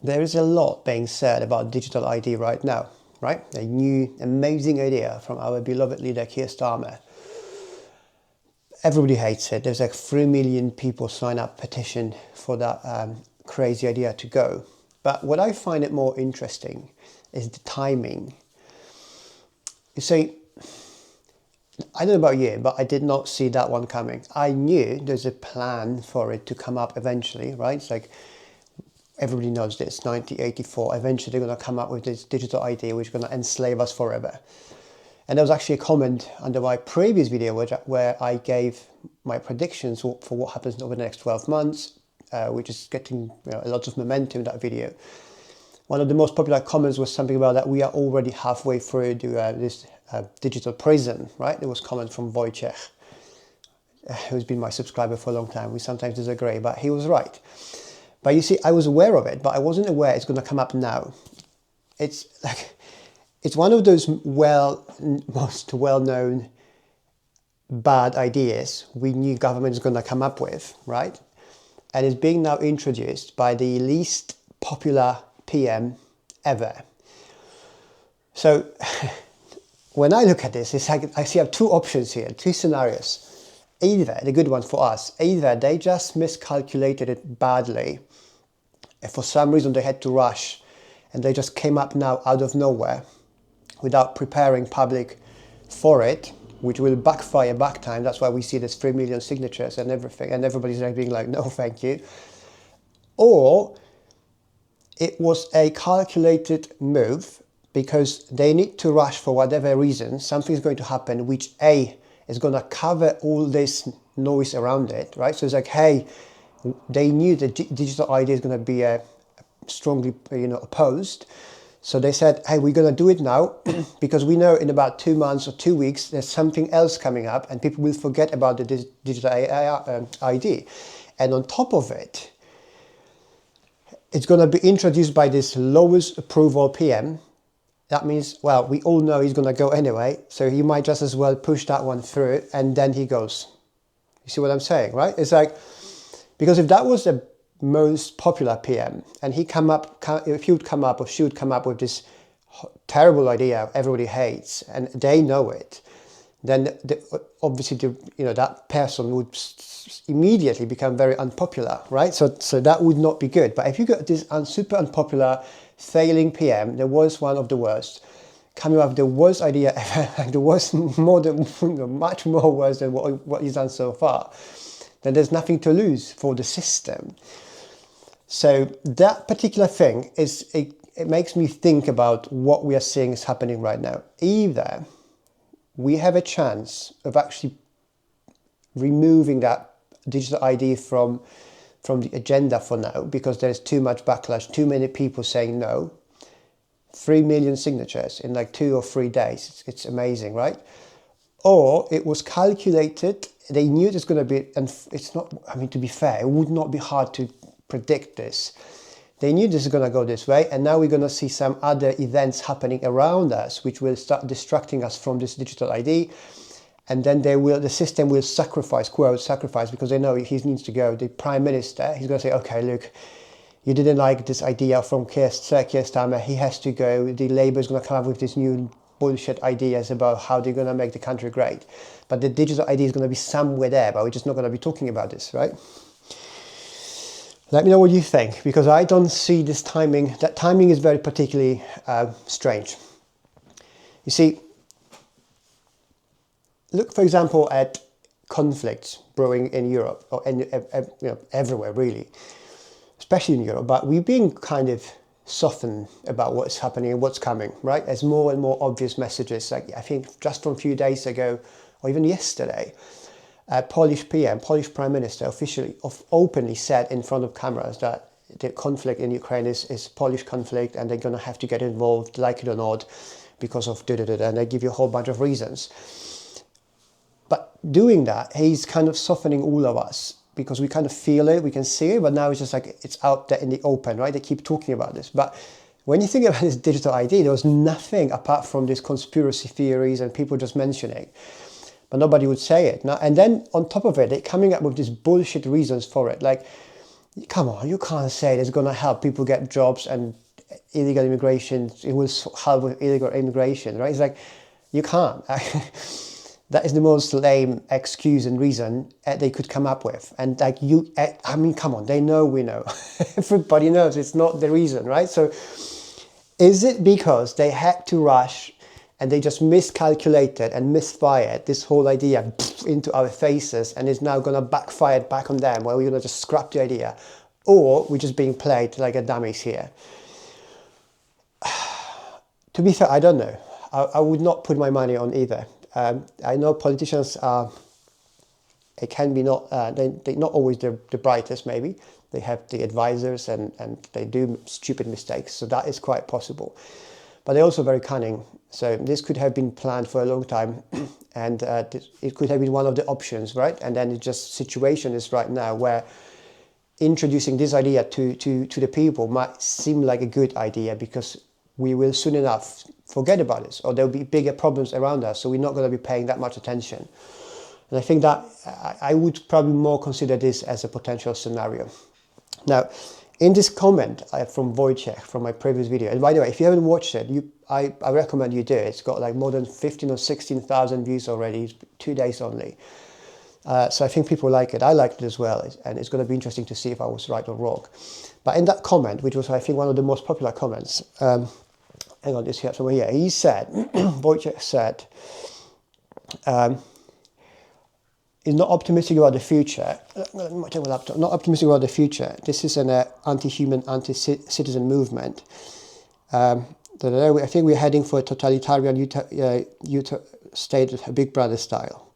there is a lot being said about digital ID right now, right? A new amazing idea from our beloved leader Keir Starmer. Everybody hates it. There's like 3 million people sign up petition for that crazy idea to go. But what I find it more interesting is the timing. You see, I don't know about you, but I did not see that one coming. I knew there's a plan for it to come up eventually, right? It's like everybody knows this, 1984, eventually they're going to come up with this digital ID which is going to enslave us forever. And there was actually a comment under my previous video where I gave my predictions for what happens over the next 12 months, which is getting a lot of momentum in that video. One of the most popular comments was something about that we are already halfway through this digital prison, right? There was a comment from Wojciech, who's been my subscriber for a long time. We sometimes disagree, but he was right. But you see, I was aware of it, but I wasn't aware it's going to come up now. It's one of those most well-known bad ideas we knew government is going to come up with, right? And it's being now introduced by the least popular PM ever. So when I look at this, it's like I see I have two options here, two scenarios. Either, the good one for us, either they just miscalculated it badly, and for some reason they had to rush, and they just came up now out of nowhere without preparing public for it, which will backfire back time. That's why we see this 3 million signatures and everything, and everybody's like being like, no, thank you. Or it was a calculated move because they need to rush for whatever reason. Something's going to happen which is going to cover all this noise around it, right? So it's like, hey, they knew the digital ID is going to be strongly, opposed. So they said, hey, we're going to do it now because we know in about 2 months or 2 weeks, there's something else coming up and people will forget about the digital ID. And on top of it, it's going to be introduced by this lowest approval PM. That means, well, we all know he's going to go anyway, so he might just as well push that one through and then he goes. You see what I'm saying, right? It's like, because if that was the most popular PM and if he would come up or she would come up with this terrible idea everybody hates and they know it, then obviously that person would immediately become very unpopular, right? So that would not be good. But if you got this super unpopular failing PM, there was one of the worst, coming up with the worst idea ever, the worst, much more worse than what he's done so far, then there's nothing to lose for the system. So that particular thing it makes me think about what we are seeing is happening right now. Either we have a chance of actually removing that digital ID from the agenda for now because there's too much backlash, too many people saying no. 3 million signatures in like 2 or 3 days. It's amazing, right? Or it was calculated. They knew it was going to be, and it's not, to be fair, it would not be hard to predict this. They knew this is going to go this way, and now we're going to see some other events happening around us which will start distracting us from this digital ID, and then the system will sacrifice, because they know he needs to go. The Prime Minister, he's going to say, okay, look, you didn't like this idea from Keir Starmer, he has to go. The Labour is going to come up with this new bullshit ideas about how they're going to make the country great. But the digital ID is going to be somewhere there, but we're just not going to be talking about this, right? Let me know what you think, because I don't see this timing. That timing is very particularly strange. You see, look, for example, at conflicts brewing in Europe, or everywhere, really, especially in Europe. But we're being kind of softened about what's happening and what's coming, right? There's more and more obvious messages. Like I think just from a few days ago, or even yesterday, Polish Prime Minister, openly said in front of cameras that the conflict in Ukraine is Polish conflict and they're going to have to get involved, like it or not, because of and they give you a whole bunch of reasons. But doing that, he's kind of softening all of us because we kind of feel it, we can see it, but now it's just like it's out there in the open, right? They keep talking about this. But when you think about this digital ID, there was nothing apart from these conspiracy theories and people just mentioning. But nobody would say it. Now, and then on top of it, they're coming up with these bullshit reasons for it. Like come on, you can't say it's going to help people get jobs and illegal immigration, it will help with illegal immigration, right? It's like, you can't. That is the most lame excuse and reason they could come up with. And like I mean, come on, they know we know. Everybody knows it's not the reason, right? So is it because they had to rush and they just miscalculated and misfired this whole idea into our faces and it's now going to backfire back on them where we're going to just scrap the idea? Or we're just being played like a dummies here? To be fair, I don't know. I would not put my money on either. I know politicians are, it can be not, they're not always the brightest maybe. They have the advisors and they do stupid mistakes, so that is quite possible. But they're also very cunning, so this could have been planned for a long time and it could have been one of the options, right? And then it's just situation is right now where introducing this idea to the people might seem like a good idea because we will soon enough forget about this, or there'll be bigger problems around us, so we're not going to be paying that much attention. And I think that I would probably more consider this as a potential scenario. Now, in this comment from Wojciech from my previous video, and by the way, if you haven't watched it, I recommend you do it. It's got like more than 15 or 16,000 views already. It's 2 days only. So I think people like it. I liked it as well, and it's going to be interesting to see if I was right or wrong. But in that comment, which was I think one of the most popular comments, hang on, this here somewhere here. He said, Wojciech said, is not optimistic about the future. Not optimistic about the future. This is an anti-human, anti-citizen movement. I think we're heading for a totalitarian state, Big Brother style.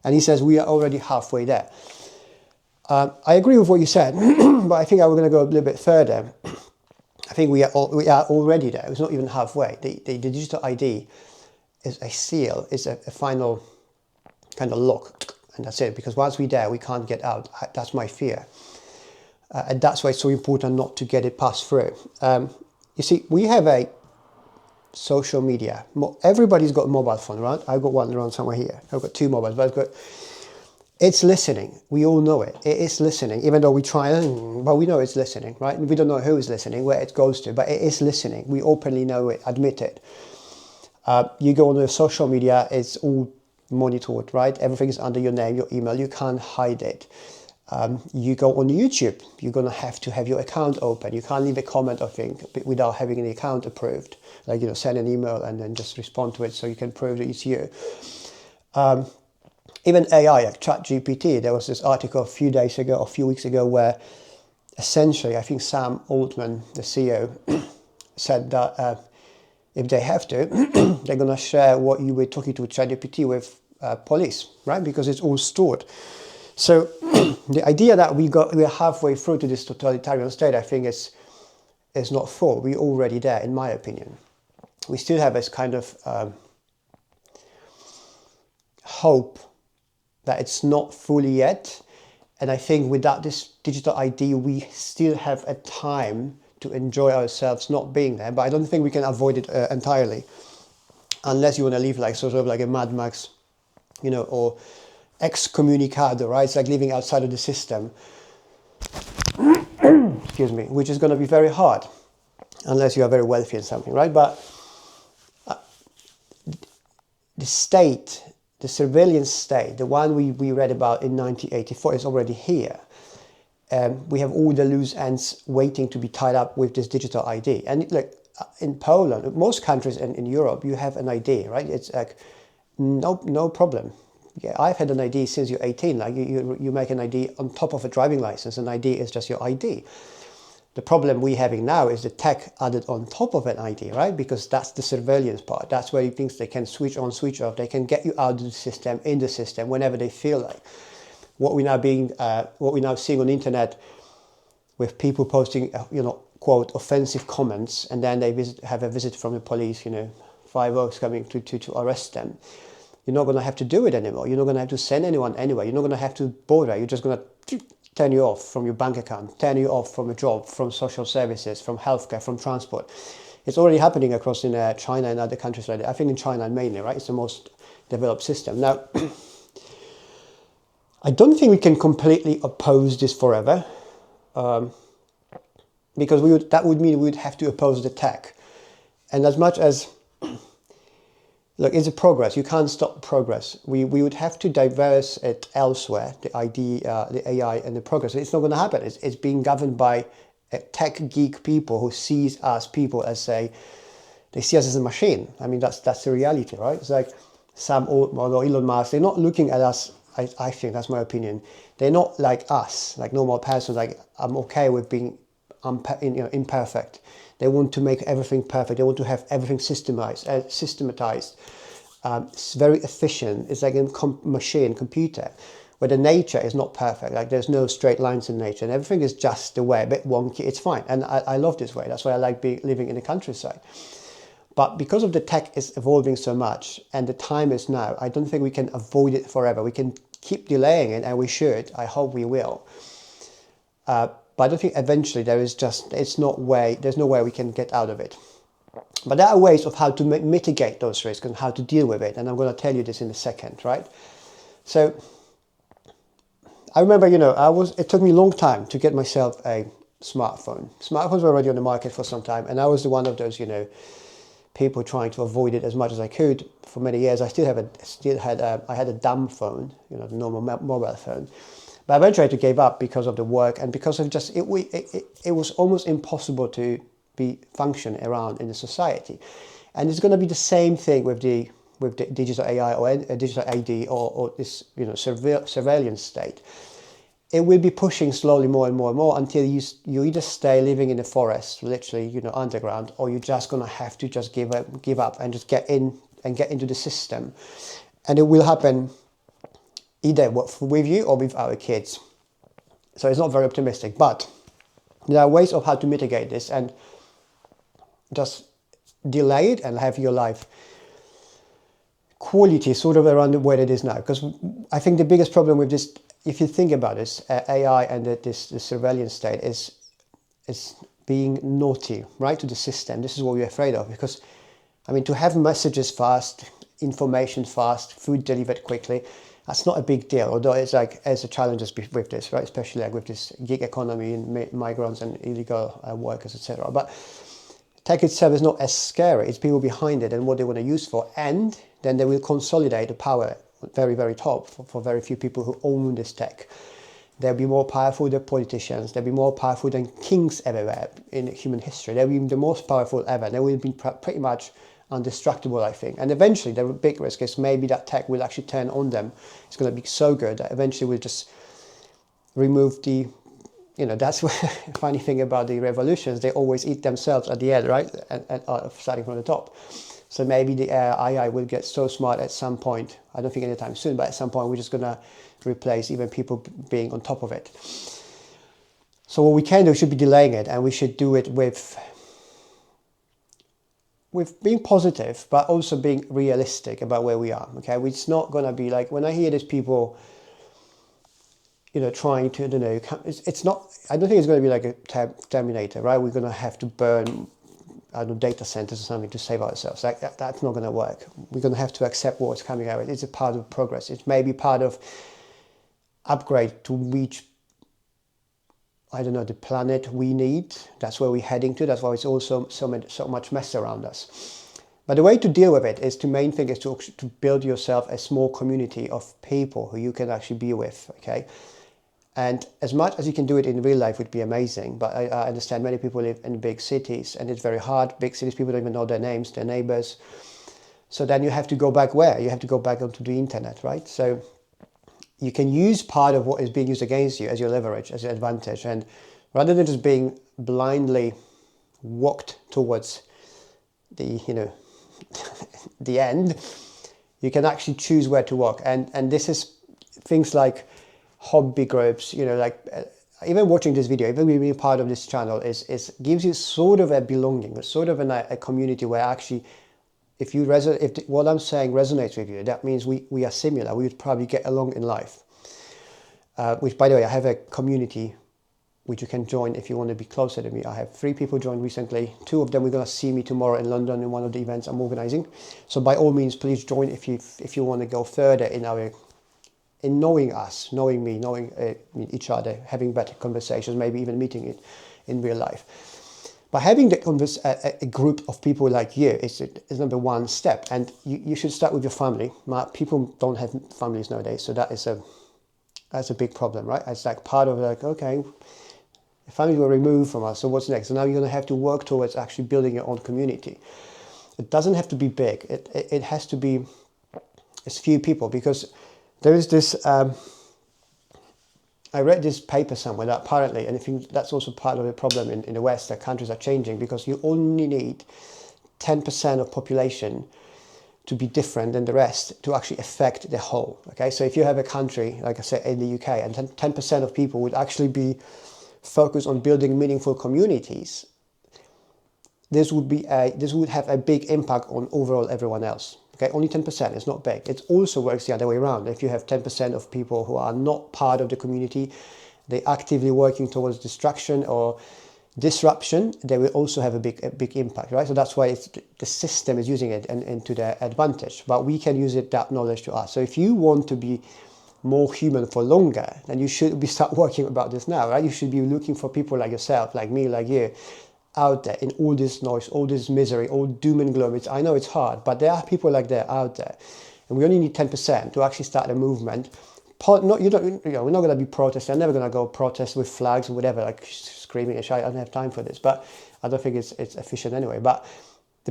And he says we are already halfway there. I agree with what you said, but I think I'm going to go a little bit further. I think we are already there. It's not even halfway. The digital ID is a seal, is a final kind of lock, and that's it. Because once we're there, we can't get out. That's my fear. And that's why it's so important not to get it passed through. You see, we have a social media. Everybody's got a mobile phone, right? I've got one around somewhere here. I've got 2 mobiles, but it's listening. We all know it. It is listening, even though we try, but we know it's listening, right? We don't know who is listening, where it goes to, but it is listening. We openly know it, admit it. You go on the social media, it's all monitored, right? Everything is under your name, your email. You can't hide it. You go on YouTube, you're going to have your account open. You can't leave a comment or thing without having an account approved. Like, send an email and then just respond to it so you can prove that it's you. Even AI, like ChatGPT, there was this article a few weeks ago where essentially, I think Sam Altman, the CEO, said that if they have to, they're going to share what you were talking to ChatGPT with police, right? Because it's all stored. So the idea that we're halfway through to this totalitarian state, I think is not full. We're already there, in my opinion. We still have this kind of hope that it's not fully yet. And I think without this digital ID, we still have a time to enjoy ourselves not being there. But I don't think we can avoid it entirely, unless you want to live like sort of like a Mad Max, or excommunicado, right? It's like living outside of the system. Excuse me, which is going to be very hard, unless you are very wealthy and something, right? But the state, the surveillance state, the one we read about in 1984 is already here. We have all the loose ends waiting to be tied up with this digital ID. And look, in Poland, most countries in Europe, you have an ID, right? It's like no problem. Yeah, I've had an ID since you're 18. Like you make an ID on top of a driving license. An ID is just your ID. The problem we're having now is the tech added on top of an ID, right? Because that's the surveillance part. That's where he thinks they can switch on, switch off. They can get you out of the system, in the system, whenever they feel like. What we're now seeing on the internet, with people posting, quote, offensive comments, and then they have a visit from the police, 5 oaks coming to arrest them. You're not going to have to do it anymore. You're not going to have to send anyone anywhere. You're not going to have to bother. You're just going to turn you off from your bank account, turn you off from a job, from social services, from healthcare, from transport. It's already happening across in China and other countries like that. I think in China mainly, right? It's the most developed system. Now, I don't think we can completely oppose this forever. because that would mean we would have to oppose the tech. And as much as, look, it's a progress. You can't stop progress. We would have to diverse it elsewhere, the idea, the AI and the progress. It's not going to happen. It's being governed by tech geek people who sees us people as they see us as a machine. I mean, that's the reality, right? It's like Sam Altman or Elon Musk, they're not looking at us, I think, that's my opinion. They're not like us, like normal persons, like I'm okay with being imperfect. They want to make everything perfect. They want to have everything systematized. It's very efficient. It's like a machine, computer, where the nature is not perfect. Like there's no straight lines in nature, and everything is just the way, a bit wonky. It's fine, and I love this way. That's why I like living in the countryside. But because of the tech is evolving so much, and the time is now, I don't think we can avoid it forever. We can keep delaying it, and we should. I hope we will. But I don't think eventually there's no way we can get out of it. But there are ways of how to mitigate those risks and how to deal with it. And I'm going to tell you this in a second, right? So I remember, it took me a long time to get myself a smartphone. Smartphones were already on the market for some time. And I was one of those, people trying to avoid it as much as I could for many years. I had a dumb phone, the normal mobile phone. But eventually I gave up because of the work and because of just, it was almost impossible to be function around in the society. And it's going to be the same thing with the digital AI or a digital AD or this, surveillance state. It will be pushing slowly more and more and more until you either stay living in the forest, literally, underground, or you're just going to have to just give up and just get into the system. And it will happen either with you or with our kids. So it's not very optimistic, but there are ways of how to mitigate this and just delay it and have your life quality sort of around where it is now. Because I think the biggest problem with this, if you think about this, AI and this surveillance state is being naughty, right, to the system. This is what we're afraid of, because, to have messages fast, information fast, food delivered quickly, that's not a big deal, although it's a challenges with this, right? Especially like with this gig economy and migrants and illegal workers, etc. But tech itself is not as scary. It's people behind it and what they want to use for, and then they will consolidate the power very, very top for very few people who own this tech. They'll be more powerful than politicians. They'll be more powerful than kings everywhere in human history. They'll be the most powerful ever. They will be pretty much indestructible, I think. And eventually, the big risk is maybe that tech will actually turn on them. It's going to be so good that eventually we'll just remove the, that's what funny thing about the revolutions, they always eat themselves at the end, right? And starting from the top. So maybe the AI will get so smart at some point, I don't think anytime soon, but at some point we're just going to replace even people being on top of it. So what we can do should be delaying it, and we should do it with being positive, but also being realistic about where we are, okay? It's not going to be like, when I hear these people, trying to, it's not, I don't think it's going to be like a Terminator, right? We're going to have to burn, data centers or something to save ourselves. Like that's not going to work. We're going to have to accept what's coming out. It's a part of progress. It may be part of upgrade to reach, the planet we need. That's where we're heading to. That's why it's also so much mess around us. But the way to deal with it is, the main thing is to build yourself a small community of people who you can actually be with, okay? And as much as you can do it in real life would be amazing. But I understand many people live in big cities and it's very hard. Big cities, people don't even know their names, their neighbors. So then you have to go back where? You have to go back onto the internet, right? So you can use part of what is being used against you as your leverage, as your advantage. And rather than just being blindly walked towards the, the end, you can actually choose where to walk. And this is things like hobby groups, even watching this video, even being part of this channel is gives you sort of a belonging, sort of a community where actually, if what I'm saying resonates with you, that means we are similar. We would probably get along in life. Which, by the way, I have a community which you can join if you want to be closer to me. I have 3 people joined recently. 2 of them are going to see me tomorrow in London in one of the events I'm organizing. So by all means, please join if you want to go further in in knowing us, knowing me, knowing each other, having better conversations, maybe even meeting it in real life. But having a group of people like you is number one step, and you should start with your family. People don't have families nowadays, so that's a big problem, right? It's like part of like, okay, the family were removed from us, so what's next? So now you're going to have to work towards actually building your own community. It doesn't have to be big. It has to be as few people, because there is this. I read this paper somewhere that apparently, and I think that's also part of the problem in the West, that countries are changing, because you only need 10% of population to be different than the rest to actually affect the whole. Okay, so if you have a country, like I said, in the UK, and 10% of people would actually be focused on building meaningful communities, this would have a big impact on overall everyone else. Okay, only 10%, it's not big. It also works the other way around. If you have 10% of people who are not part of the community, they're actively working towards destruction or disruption, they will also have a big impact, right? So that's why the system is using it and to their advantage. But we can use that knowledge to us. So if you want to be more human for longer, then you should start working about this now, right? You should be looking for people like yourself, like me, like you, out there in all this noise, all this misery, all doom and gloom. I know it's hard, but there are people like that out there, and we only need 10% to actually start a movement. We're not going to be protesting. I'm never going to go protest with flags or whatever, like screaming and shouting. I don't have time for this, but I don't think it's efficient anyway. But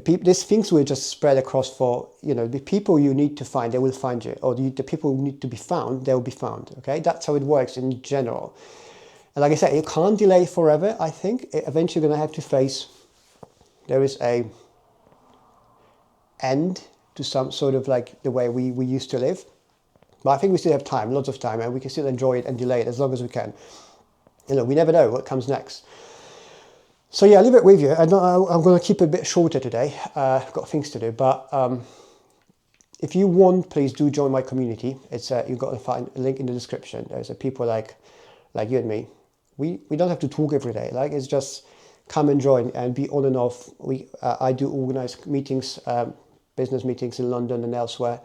these things will just spread across for, the people you need to find, they will find you, or the people who need to be found, they will be found. Okay, that's how it works in general. And like I said, you can't delay forever. I think eventually you're going to have to face, there is a end to some sort of like the way we used to live. But I think we still have time, lots of time, and we can still enjoy it and delay it as long as we can. We never know what comes next. So yeah, I'll leave it with you. I'm going to keep it a bit shorter today. I've got things to do, but if you want, please do join my community. It's you've got to find a link in the description. There's people like you and me. We don't have to talk every day. Like, it's just come and join and be on and off. I do organize meetings, business meetings in London and elsewhere.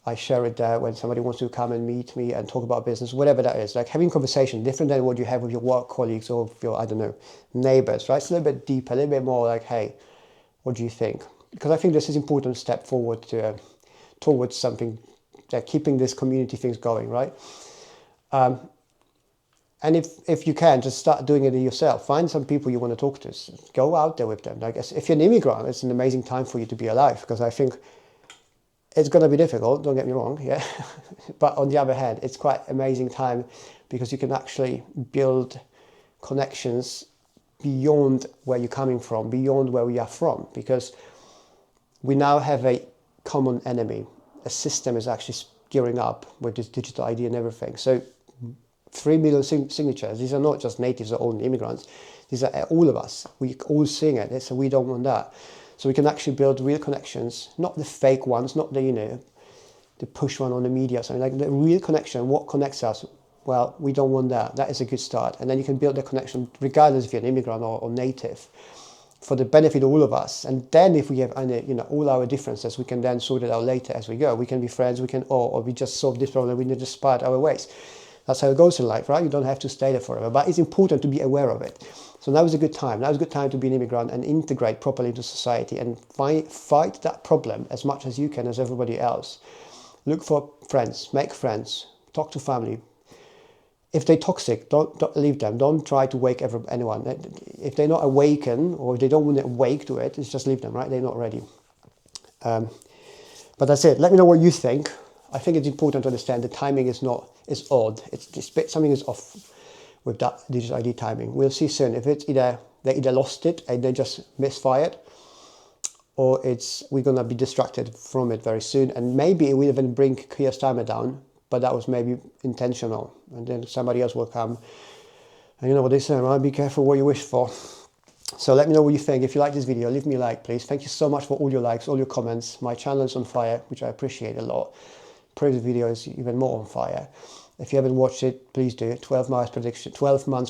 I share it there when somebody wants to come and meet me and talk about business, whatever that is. Like having conversation different than what you have with your work colleagues or your, I don't know, neighbors, right? It's a little bit deeper, a little bit more like, hey, what do you think? Because I think this is an important step forward towards something, keeping this community things going, right? And if you can, just start doing it yourself. Find some people you want to talk to. Go out there with them. Like, if you're an immigrant, it's an amazing time for you to be alive, because I think it's going to be difficult, don't get me wrong, yeah. But on the other hand, it's quite an amazing time because you can actually build connections beyond where you're coming from, beyond where we are from, because we now have a common enemy. A system is actually gearing up with this digital ID and everything. So 3 million signatures. These are not just natives or only immigrants. These are all of us. We all seeing it, so we don't want that. So we can actually build real connections, not the fake ones, not the push one on the media or something, like the real connection. What connects us? Well, we don't want that. That is a good start. And then you can build the connection regardless if you're an immigrant or native, for the benefit of all of us. And then if we have all our differences, we can then sort it out later as we go. We can be friends, or we just solve this problem, we need to part our ways. That's how it goes in life, right? You don't have to stay there forever, but it's important to be aware of it. So now is a good time. Now is a good time to be an immigrant and integrate properly into society and fight that problem as much as you can, as everybody else. Look for friends, make friends, talk to family. If they're toxic, don't leave them. Don't try to wake anyone. If they're not awakened, or if they don't want to awake to it, it's just leave them, right? They're not ready. But that's it. Let me know what you think. I think it's important to understand the timing is odd. Something is off with that digital ID timing. We'll see soon if it's they either lost it and they just misfired, or we're gonna be distracted from it very soon, and maybe it will even bring Keir Starmer down. But that was maybe intentional, and then somebody else will come. And you know what they say, right? Be careful what you wish for. So let me know what you think. If you like this video, leave me a like, please. Thank you so much for all your likes, all your comments. My channel is on fire, which I appreciate a lot. Previous video is even more on fire. If you haven't watched it, please do. 12 months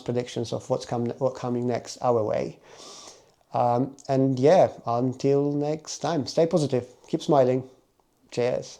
predictions of what's coming next our way. And yeah, until next time, stay positive, keep smiling. Cheers.